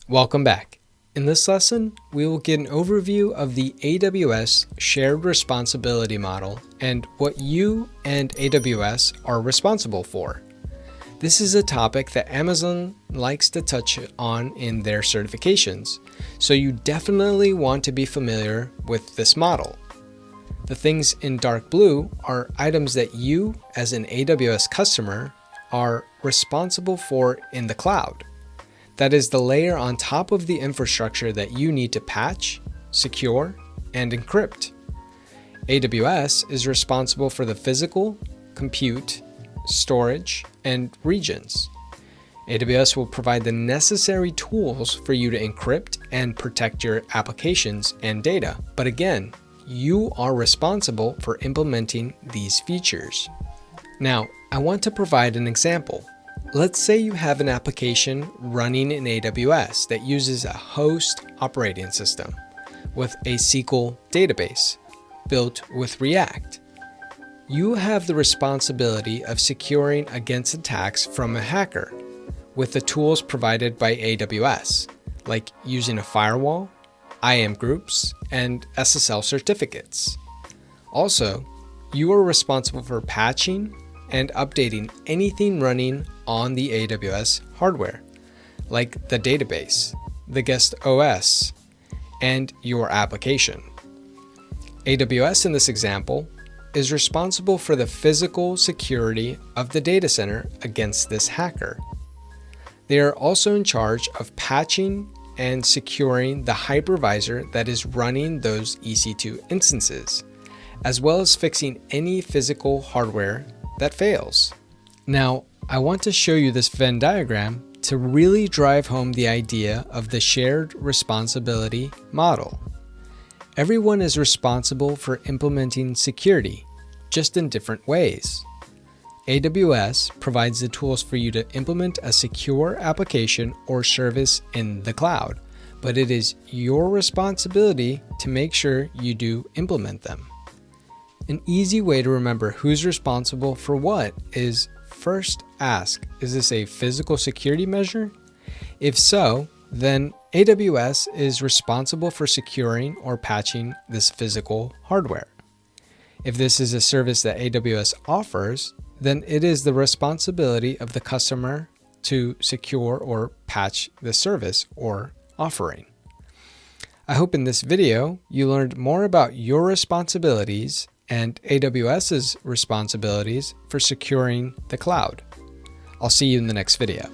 Welcome back. In this lesson, we will get an overview of the AWS shared responsibility model and what you and AWS are responsible for. This is a topic that Amazon likes to touch on in their certifications, so you definitely want to be familiar with this model. The things in dark blue are items that you, as an AWS customer, are responsible for in the cloud. That is the layer on top of the infrastructure that you need to patch, secure, and encrypt. AWS is responsible for the physical, compute, storage, and regions. AWS will provide the necessary tools for you to encrypt and protect your applications and data. But again, you are responsible for implementing these features. Now, I want to provide an example. Let's say you have an application running in AWS that uses a host operating system with a SQL database built with React. You have the responsibility of securing against attacks from a hacker with the tools provided by AWS, like using a firewall, IAM groups, and SSL certificates. Also, you are responsible for patching and updating anything running on the AWS hardware, like the database, the guest OS, and your application. AWS in this example is responsible for the physical security of the data center against this hacker. They are also in charge of patching and securing the hypervisor that is running those EC2 instances, as well as fixing any physical hardware that fails. Now, I want to show you this Venn diagram to really drive home the idea of the shared responsibility model. Everyone is responsible for implementing security, just in different ways. AWS provides the tools for you to implement a secure application or service in the cloud, but it is your responsibility to make sure you do implement them. An easy way to remember who's responsible for what is first ask, is this a physical security measure? If so, then AWS is responsible for securing or patching this physical hardware. If this is a service that AWS offers, then it is the responsibility of the customer to secure or patch the service or offering. I hope in this video you learned more about your responsibilities and AWS's responsibilities for securing the cloud. I'll see you in the next video.